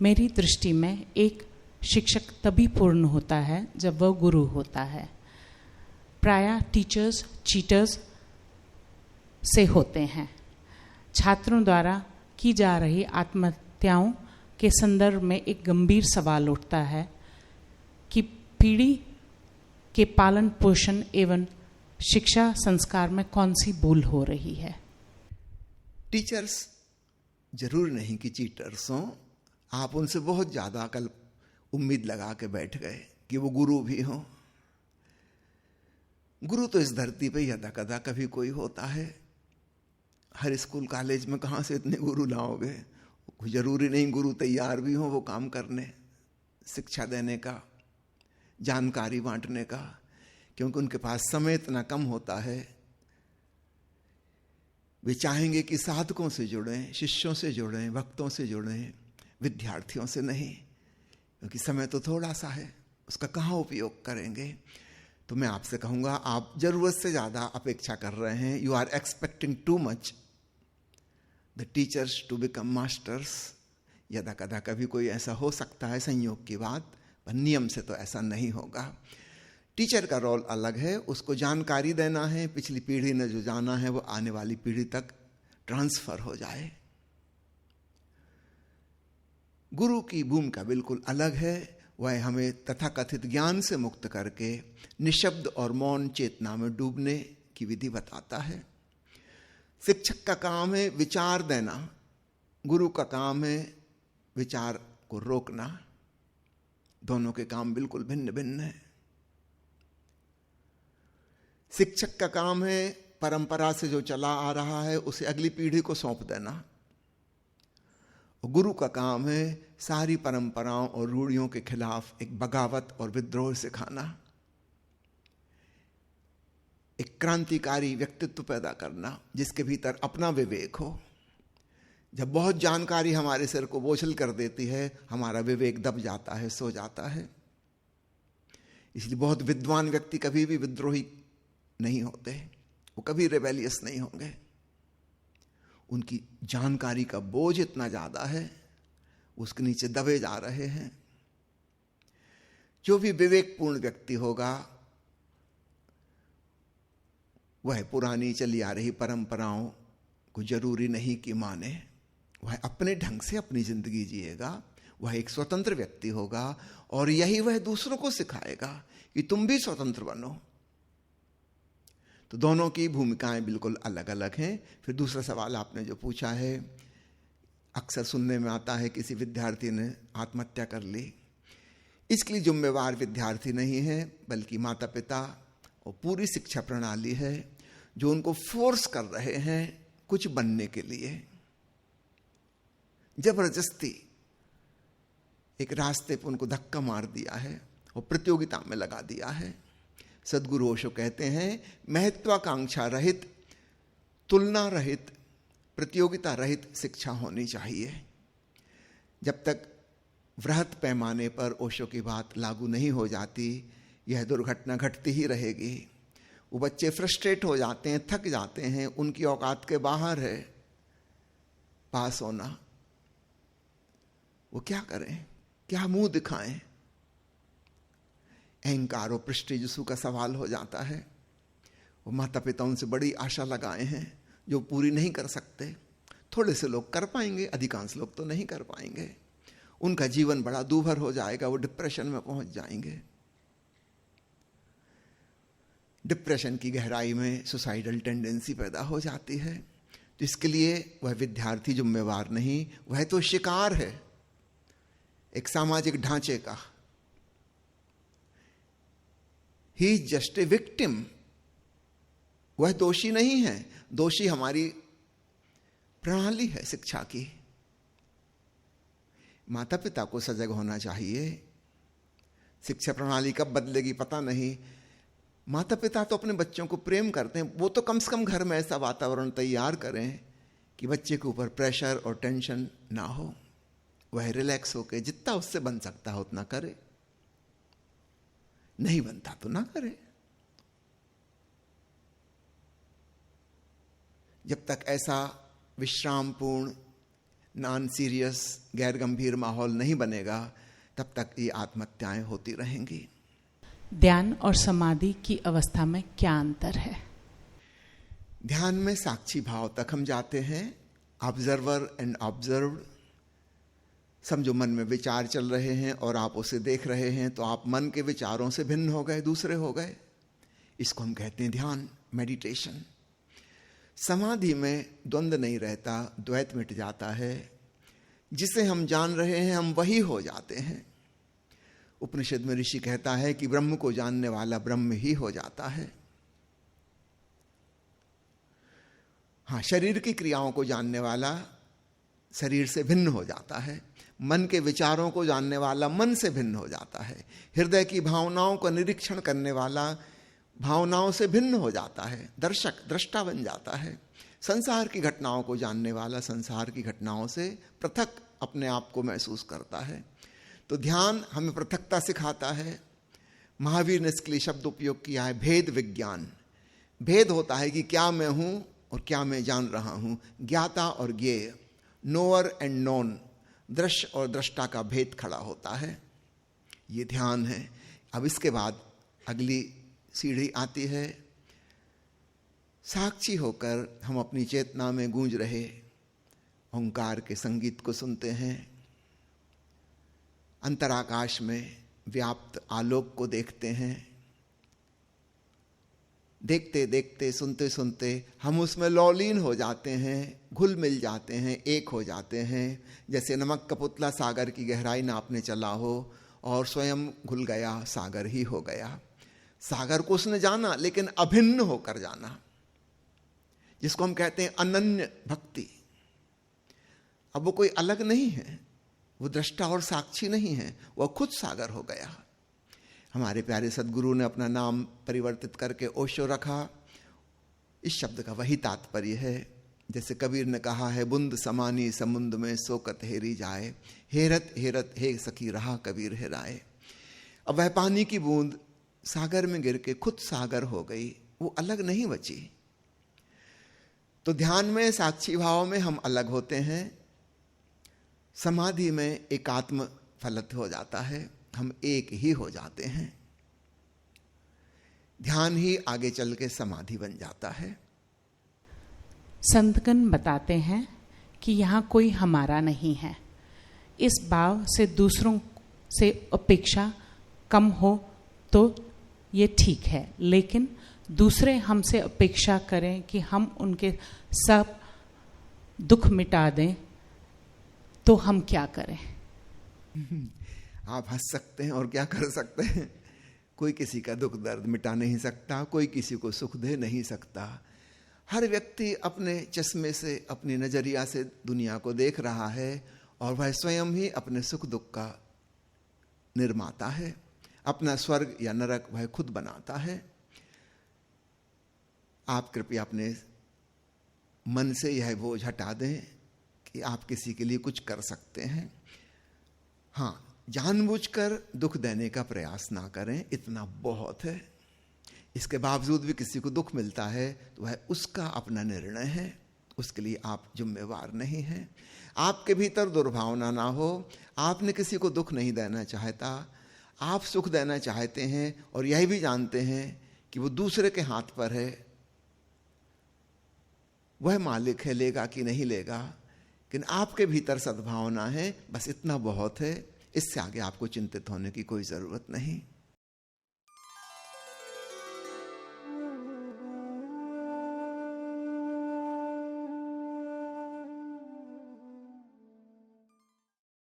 मेरी दृष्टि में एक शिक्षक तभी पूर्ण होता है जब वह गुरु होता है। प्रायः टीचर्स चीटर्स से होते हैं। छात्रों द्वारा की जा रही आत्महत्याओं के संदर्भ में एक गंभीर सवाल उठता है कि पीढ़ी के पालन पोषण एवं शिक्षा संस्कार में कौन सी भूल हो रही है। टीचर्स जरूर नहीं कि चीटर्स हों। आप उनसे बहुत ज्यादा कल उम्मीद लगा के बैठ गए कि वो गुरु भी हों। गुरु तो इस धरती पे यदा कदा कभी कोई होता है। हर स्कूल कॉलेज में कहाँ से इतने गुरु लाओगे। जरूरी नहीं गुरु तैयार भी हो वो काम करने, शिक्षा देने का, जानकारी बांटने का, क्योंकि उनके पास समय इतना कम होता है। वे चाहेंगे कि साधकों से जुड़ें, शिष्यों से जुड़ें, भक्तों से जुड़ें, विद्यार्थियों से नहीं, क्योंकि समय तो थोड़ा सा है, उसका कहाँ उपयोग करेंगे। तो मैं आपसे कहूंगा, आप जरूरत से ज्यादा अपेक्षा कर रहे हैं। You are expecting too much the teachers to become masters. यदा कदा कभी कोई ऐसा हो सकता है, संयोग की बात, पर नियम से तो ऐसा नहीं होगा। टीचर का रोल अलग है, उसको जानकारी देना है। पिछली पीढ़ी ने जो जाना है वो आने वाली पीढ़ी तक ट्रांसफर हो जाए। गुरु की भूमिका बिल्कुल अलग है। वह हमें तथाकथित ज्ञान से मुक्त करके निशब्द और मौन चेतना में डूबने की विधि बताता है। शिक्षक का काम है विचार देना, गुरु का काम है विचार को रोकना। दोनों के काम बिल्कुल भिन्न भिन्न है। शिक्षक का काम है परंपरा से जो चला आ रहा है उसे अगली पीढ़ी को सौंप देना। गुरु का काम है सारी परंपराओं और रूढ़ियों के खिलाफ एक बगावत और विद्रोह सिखाना, एक क्रांतिकारी व्यक्तित्व पैदा करना जिसके भीतर अपना विवेक हो। जब बहुत जानकारी हमारे सिर को बोझल कर देती है, हमारा विवेक दब जाता है, सो जाता है। इसलिए बहुत विद्वान व्यक्ति कभी भी विद्रोही नहीं होते, वो कभी रेबेलियस नहीं होंगे। उनकी जानकारी का बोझ इतना ज्यादा है, उसके नीचे दबे जा रहे हैं। जो भी विवेकपूर्ण व्यक्ति होगा वह पुरानी चली आ रही परंपराओं को जरूरी नहीं कि माने। वह अपने ढंग से अपनी जिंदगी जिएगा। वह एक स्वतंत्र व्यक्ति होगा और यही वह दूसरों को सिखाएगा कि तुम भी स्वतंत्र बनो। तो दोनों की भूमिकाएं बिल्कुल अलग अलग हैं। फिर दूसरा सवाल आपने जो पूछा है, अक्सर सुनने में आता है किसी विद्यार्थी ने आत्महत्या कर ली। इसके लिए जिम्मेवार विद्यार्थी नहीं है, बल्कि माता पिता और पूरी शिक्षा प्रणाली है, जो उनको फोर्स कर रहे हैं कुछ बनने के लिए। जबरदस्ती एक रास्ते पर उनको धक्का मार दिया है और प्रतियोगिता में लगा दिया है। सदगुरु ओशो कहते हैं, महत्वाकांक्षा रहित, तुलना रहित, प्रतियोगिता रहित शिक्षा होनी चाहिए। जब तक वृहत पैमाने पर ओशो की बात लागू नहीं हो जाती, यह दुर्घटना घटती ही रहेगी। वो बच्चे फ्रस्ट्रेट हो जाते हैं, थक जाते हैं, उनकी औकात के बाहर है पास होना। वो क्या करें, क्या मुंह दिखाएं। अहंकार और प्रेस्टीज का सवाल हो जाता है। वो माता पिता उनसे बड़ी आशा लगाए हैं जो पूरी नहीं कर सकते। थोड़े से लोग कर पाएंगे, अधिकांश लोग तो नहीं कर पाएंगे। उनका जीवन बड़ा दूभर हो जाएगा, वो डिप्रेशन में पहुंच जाएंगे। डिप्रेशन की गहराई में सुसाइडल टेंडेंसी पैदा हो जाती है। तो इसके लिए वह विद्यार्थी जिम्मेवार नहीं, वह तो शिकार है एक सामाजिक ढांचे का। He is just a victim. वह दोषी नहीं है, दोषी हमारी प्रणाली है शिक्षा की। माता पिता को सजग होना चाहिए। शिक्षा प्रणाली कब बदलेगी पता नहीं। माता पिता तो अपने बच्चों को प्रेम करते हैं, वो तो कम से कम घर में ऐसा वातावरण तैयार करें कि बच्चे के ऊपर प्रेशर और टेंशन ना हो। वह रिलैक्स होकर जितना उससे बन सकता है उतना करे, नहीं बनता तो ना करे। जब तक ऐसा विश्रामपूर्ण नॉन सीरियस, गैर गंभीर माहौल नहीं बनेगा, तब तक ये आत्महत्याएं होती रहेंगी। ध्यान और समाधि की अवस्था में क्या अंतर है? ध्यान में साक्षी भाव तक हम जाते हैं, ऑब्जर्वर एंड ऑब्जर्व्ड। समझो मन में विचार चल रहे हैं और आप उसे देख रहे हैं, तो आप मन के विचारों से भिन्न हो गए, दूसरे हो गए। इसको हम कहते हैं ध्यान, मेडिटेशन। समाधि में द्वंद्व नहीं रहता, द्वैत मिट जाता है। जिसे हम जान रहे हैं हम वही हो जाते हैं। उपनिषद में ऋषि कहता है कि ब्रह्म को जानने वाला ब्रह्म ही हो जाता है। हाँ, शरीर की क्रियाओं को जानने वाला शरीर से भिन्न हो जाता है। मन के विचारों को जानने वाला मन से भिन्न हो जाता है। हृदय की भावनाओं का निरीक्षण करने वाला भावनाओं से भिन्न हो जाता है, दर्शक दृष्टा बन जाता है। संसार की घटनाओं को जानने वाला संसार की घटनाओं से पृथक अपने आप को महसूस करता है। तो ध्यान हमें पृथकता सिखाता है। महावीर ने इसके लिए शब्द उपयोग किया है, भेद विज्ञान। भेद होता है कि क्या मैं हूं और क्या मैं जान रहा हूं, ज्ञाता और ज्ञेय, नोअर एंड नोन, दृश्य और दृष्टा का भेद खड़ा होता है। ये ध्यान है। अब इसके बाद अगली सीढ़ी आती है, साक्षी होकर हम अपनी चेतना में गूंज रहे ओंकार के संगीत को सुनते हैं, अंतराकाश में व्याप्त आलोक को देखते हैं। देखते देखते, सुनते सुनते हम उसमें लौलीन हो जाते हैं, घुल मिल जाते हैं, एक हो जाते हैं। जैसे नमक का पुतला सागर की गहराई नापने चला हो और स्वयं घुल गया, सागर ही हो गया। सागर को उसने जाना, लेकिन अभिन्न होकर जाना, जिसको हम कहते हैं अनन्य भक्ति। अब वो कोई अलग नहीं है, वो दृष्टा और साक्षी नहीं है, वह खुद सागर हो गया। हमारे प्यारे सद्गुरु ने अपना नाम परिवर्तित करके ओशो रखा। इस शब्द का वही तात्पर्य है। जैसे कबीर ने कहा है, बुंद समानी समुंद में सोकत हेरी जाए, हेरत हेरत हे सखी रहा कबीर हेराए। अब वह पानी की बूंद सागर में गिर के खुद सागर हो गई, वो अलग नहीं बची। तो ध्यान में, साक्षी भाव में हम अलग होते हैं। समाधि में एकात्म फलित हो जाता है, हम एक ही हो जाते हैं। ध्यान ही आगे चल के समाधि बन जाता है। संतगण बताते हैं कि यहाँ कोई हमारा नहीं है। इस भाव से दूसरों से अपेक्षा कम हो तो ये ठीक है, लेकिन दूसरे हमसे अपेक्षा करें कि हम उनके सब दुख मिटा दें, तो हम क्या करें? आप हंस सकते हैं और क्या कर सकते हैं। कोई किसी का दुख दर्द मिटा नहीं सकता, कोई किसी को सुख दे नहीं सकता। हर व्यक्ति अपने चश्मे से, अपनी नजरिया से दुनिया को देख रहा है और वह स्वयं ही अपने सुख दुख का निर्माता है। अपना स्वर्ग या नरक वह खुद बनाता है। आप कृपया अपने मन से यह बोझ हटा दें कि आप किसी के लिए कुछ कर सकते हैं। हाँ, जानबूझकर दुख देने का प्रयास ना करें, इतना बहुत है। इसके बावजूद भी किसी को दुख मिलता है तो वह उसका अपना निर्णय है, उसके लिए आप जिम्मेवार नहीं हैं। आपके भीतर दुर्भावना ना हो, आपने किसी को दुख नहीं देना चाहता, आप सुख देना चाहते हैं और यही भी जानते हैं कि वो दूसरे के हाथ पर है, वह मालिक है, लेगा कि नहीं लेगा। लेकिन आपके भीतर सद्भावना है, बस इतना बहुत है। इससे आगे आपको चिंतित होने की कोई जरूरत नहीं।